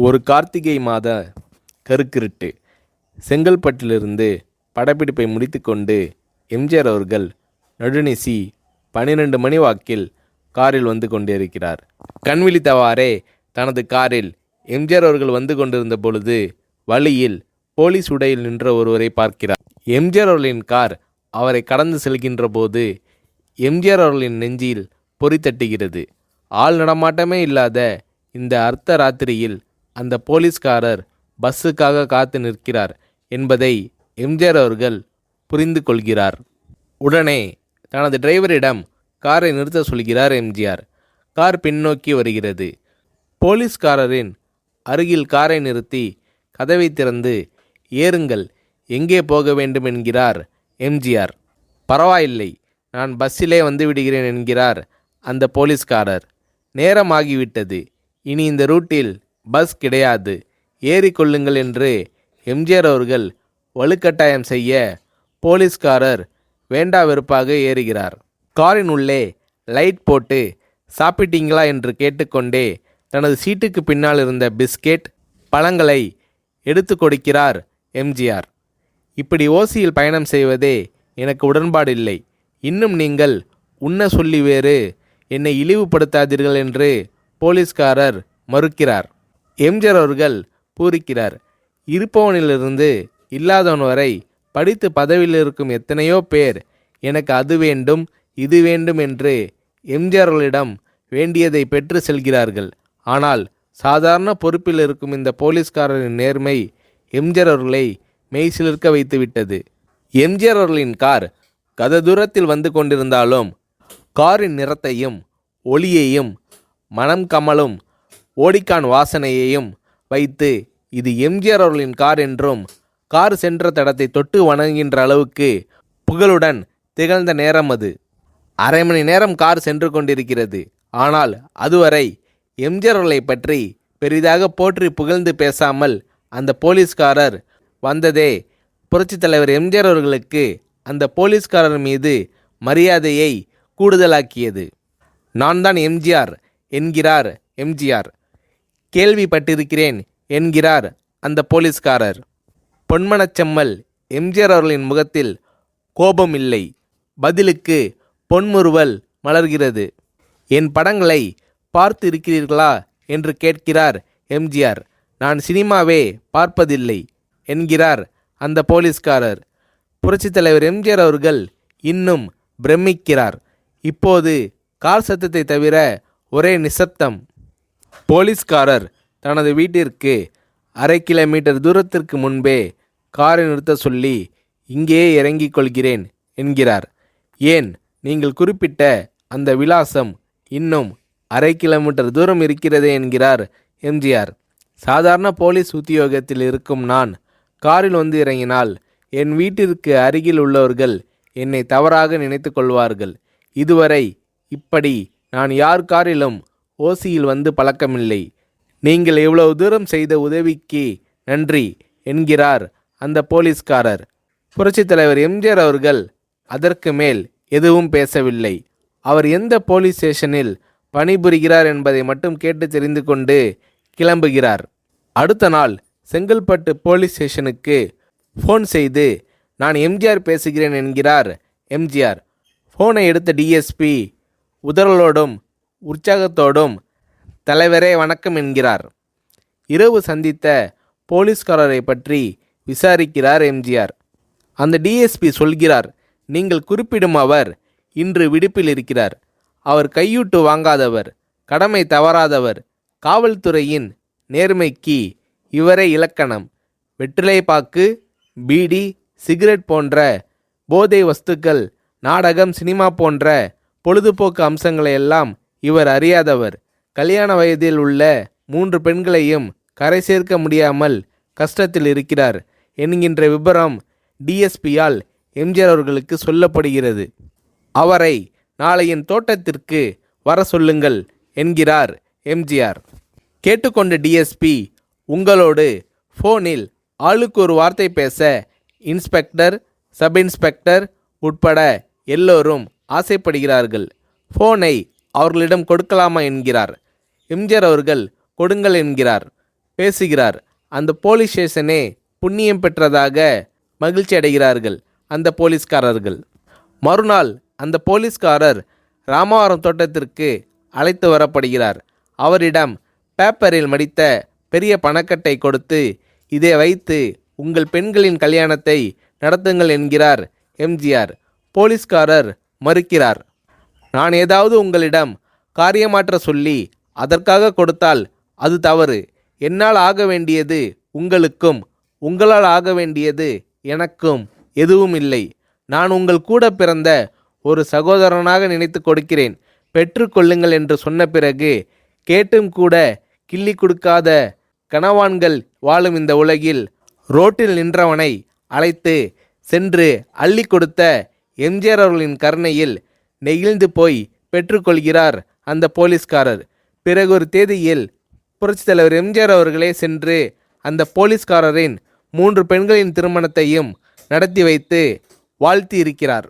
ஒரு கார்த்திகை மாத கருக்கிருட்டு. செங்கல்பட்டிலிருந்து படப்பிடிப்பை முடித்துக்கொண்டு எம்ஜிஆர் அவர்கள் நடுநிசி 12 மணி வாக்கில் காரில் வந்து கொண்டிருக்கிறார். கண் விழித்தவாறே தனது காரில் எம்ஜிஆர் அவர்கள் வந்து கொண்டிருந்த பொழுது வழியில் போலீஸ் உடையில் நின்ற ஒருவரை பார்க்கிறார். எம்ஜிஆர் அவர்களின் கார் அவரை கடந்து செல்கின்ற போது எம்ஜிஆர் அவர்களின் நெஞ்சில் பொறி தட்டுகிறது. ஆள் நடமாட்டமே இல்லாத இந்த அர்த்த ராத்திரியில் அந்த போலீஸ்காரர் பஸ்ஸுக்காக காத்து நிற்கிறார் என்பதை எம்ஜிஆர் அவர்கள் புரிந்து கொள்கிறார். உடனே தனது டிரைவரிடம் காரை நிறுத்த சொல்கிறார் எம்ஜிஆர். கார் பின்னோக்கி வருகிறது. போலீஸ்காரரின் அருகில் காரை நிறுத்தி கதவை திறந்து ஏறுங்கள், எங்கே போக வேண்டும் என்கிறார் எம்ஜிஆர். பரவாயில்லை, நான் பஸ்ஸிலே வந்து விடுகிறேன் என்கிறார் அந்த போலீஸ்காரர். நேரமாகிவிட்டது, இனி இந்த ரூட்டில் பஸ் கிடையாது, ஏறிக்கொள்ளுங்கள் என்று எம்ஜிஆர் அவர்கள் வலுக்கட்டாயம் செய்ய போலீஸ்காரர் வேண்டா வெறுப்பாக ஏறுகிறார். காரின் உள்ளே லைட் போட்டு சாப்பிட்டீங்களா என்று கேட்டுக்கொண்டே தனது சீட்டுக்கு பின்னால் இருந்த பிஸ்கெட் பழங்களை எடுத்து கொடுக்கிறார் எம்ஜிஆர். இப்படி ஓசியில் பயணம் செய்வதே எனக்கு உடன்பாடில்லை. இன்னும் நீங்கள் உண்ண சொல்லி வேறு என்னை இழிவுபடுத்தாதீர்கள் என்று போலீஸ்காரர் மறுக்கிறார். எம்ஜிஆர் அவர்கள் பூரிக்கிறார். இருப்பவனிலிருந்து இல்லாதவன் வரை படித்து பதவியில் இருக்கும் எத்தனையோ பேர் எனக்கு அது வேண்டும் இது வேண்டும் என்று எம்ஜிஆர் அவர்களிடம் வேண்டியதை பெற்று செல்கிறார்கள். ஆனால் சாதாரண பொறுப்பில் இருக்கும் இந்த போலீஸ்காரரின் நேர்மை எம்ஜிஆர் அவர்களை மெய்சிலிர்க்க வைத்துவிட்டது. எம்ஜிஆர் அவர்களின் கார் கத தூரத்தில் வந்து கொண்டிருந்தாலும் காரின் நிறத்தையும் ஒளியையும் மனம் கமலும் ஓடிக்கான் வாசனையையும் வைத்து இது எம்ஜிஆர் அவர்களின் கார் என்றும் கார் சென்ற தடத்தை தொட்டு வணங்குகின்ற அளவுக்கு புகழுடன் திகழ்ந்த நேரம் அது. அரை மணி நேரம் கார் சென்று கொண்டிருக்கிறது. ஆனால் அதுவரை எம்ஜிஆர் அவர்களை பற்றி பெரிதாக போற்றி புகழ்ந்து பேசாமல் அந்த போலீஸ்காரர் வந்ததே புரட்சித் தலைவர் எம்ஜிஆர் அவர்களுக்கு அந்த போலீஸ்காரர் மீது மரியாதையை கூடுதலாக்கியது. நான் தான் எம்ஜிஆர் என்கிறார் எம்ஜிஆர். கேள்விப்பட்டிருக்கிறேன் என்கிறார் அந்த போலீஸ்காரர். பொன்மனச்செம்மல் எம்ஜிஆர் அவர்களின் முகத்தில் கோபம் இல்லை, பதிலுக்கு பொன்முறுவல் மலர்கிறது. என் படங்களை பார்த்து இருக்கிறீர்களா என்று கேட்கிறார் எம்ஜிஆர். நான் சினிமாவே பார்ப்பதில்லை என்கிறார் அந்த போலீஸ்காரர். புரட்சித் தலைவர் எம்ஜிஆர் அவர்கள் இன்னும் பிரமிக்கிறார். இப்போது கார் சத்தத்தை தவிர ஒரே நிசப்தம். போலீஸ்காரர் தனது வீட்டிற்கு 1/2 கிலோமீட்டர் தூரத்திற்கு முன்பே காரை நிறுத்த சொல்லி இங்கேயே இறங்கிக் கொள்கிறேன் என்கிறார். ஏன், நீங்கள் குறிப்பிட்ட அந்த விலாசம் இன்னும் 1/2 கிலோமீட்டர் தூரம் இருக்கிறதே என்கிறார் எம்ஜிஆர். சாதாரண போலீஸ் உத்தியோகத்தில் இருக்கும் நான் காரில் வந்து இறங்கினால் என் வீட்டிற்கு அருகில் உள்ளவர்கள் என்னை தவறாக நினைத்து கொள்வார்கள். இதுவரை இப்படி நான் யார் காரிலும் ஓசியில் வந்து பழக்கமில்லை. நீங்கள் இவ்வளவு தூரம் செய்த உதவிக்கு நன்றி என்கிறார் அந்த போலீஸ்காரர். புரட்சித் தலைவர் எம்ஜிஆர் அவர்கள் அதற்கு மேல் எதுவும் பேசவில்லை. அவர் எந்த போலீஸ் ஸ்டேஷனில் பணிபுரிகிறார் என்பதை மட்டும் கேட்டு தெரிந்து கொண்டு கிளம்புகிறார். அடுத்த நாள் செங்கல்பட்டு போலீஸ் ஸ்டேஷனுக்கு ஃபோன் செய்து நான் எம்ஜிஆர் பேசுகிறேன் என்கிறார் எம்ஜிஆர். ஃபோனை எடுத்த டிஎஸ்பி உதறலோடும் உற்சாகத்தோடும் தலைவரே வணக்கம் என்கிறார். இரவு சந்தித்த போலீஸ்காரரை பற்றி விசாரிக்கிறார் எம்ஜிஆர். அந்த டிஎஸ்பி சொல்கிறார், நீங்கள் குறிப்பிடும் அவர் இன்று விடுப்பில் இருக்கிறார். அவர் கையூட்டு வாங்காதவர், கடமை தவறாதவர், காவல்துறையின் நேர்மைக்கு இவரே இலக்கணம். வெற்றிலை பாக்கு, பீடி, சிகரெட் போன்ற போதை வஸ்துக்கள், நாடகம், சினிமா போன்ற பொழுதுபோக்கு அம்சங்களையெல்லாம் இவர் அறியாதவர். கல்யாண வயதில் உள்ள 3 பெண்களையும் கரை சேர்க்க முடியாமல் கஷ்டத்தில் இருக்கிறார் என்கின்ற விபரம் டிஎஸ்பியால் எம்ஜிஆர் அவர்களுக்கு சொல்லப்படுகிறது. அவரை நாளை என் தோட்டத்திற்கு வர சொல்லுங்கள் என்கிறார் எம்ஜிஆர். கேட்டுக்கொண்ட டிஎஸ்பி உங்களோடு ஃபோனில் ஆளுக்கு ஒரு வார்த்தை பேச இன்ஸ்பெக்டர், சப் இன்ஸ்பெக்டர் உட்பட எல்லோரும் ஆசைப்படுகிறார்கள். ஃபோனை அவர்களிடம் கொடுக்கலாமா என்கிறார். எம்ஜிஆர் அவர்கள் கொடுங்கள் என்கிறார். பேசுகிறார். அந்த போலீஸ் ஸ்டேஷனே புண்ணியம் பெற்றதாக மகிழ்ச்சி அடைகிறார்கள் அந்த போலீஸ்காரர்கள். மறுநாள் அந்த போலீஸ்காரர் ராமவரம் தோட்டத்திற்கு அழைத்து வரப்படுகிறார். அவரிடம் பேப்பரில் மடித்த பெரிய பணக்கட்டை கொடுத்து, இதை வைத்து உங்கள் பெண்களின் கல்யாணத்தை நடத்துங்கள் என்கிறார் எம்ஜிஆர். போலீஸ்காரர் மறுக்கிறார். நான் ஏதாவது உங்களிடம் காரியமாற்ற சொல்லி அதற்காக கொடுத்தால் அது தவறு. என்னால் ஆக வேண்டியது உங்களுக்கும், உங்களால் ஆக வேண்டியது எனக்கும் எதுவும் இல்லை. நான் உங்கள் கூட பிறந்த ஒரு சகோதரனாக நினைத்து கொடுக்கிறேன், பெற்றுக்கொள்ளுங்கள் என்று சொன்ன பிறகு கேட்டும் கூட கிள்ளி கொடுக்காத கனவான்கள் வாழும் இந்த உலகில் ரோட்டில் நின்றவனை அழைத்து சென்று அள்ளி கொடுத்த எம்ஜிஆர் அவர்களின் கருணையில் நெகிழ்ந்து போய் பெற்றுக்கொள்கிறார் அந்த போலீஸ்காரர். பிறகு ஒரு தேதியில் புரட்சித் தலைவர் எம்ஜிஆர் அவர்களே சென்று அந்த போலீஸ்காரரின் 3 பெண்களின் திருமணத்தையும் நடத்தி வைத்து வாழ்த்தி இருக்கிறார்.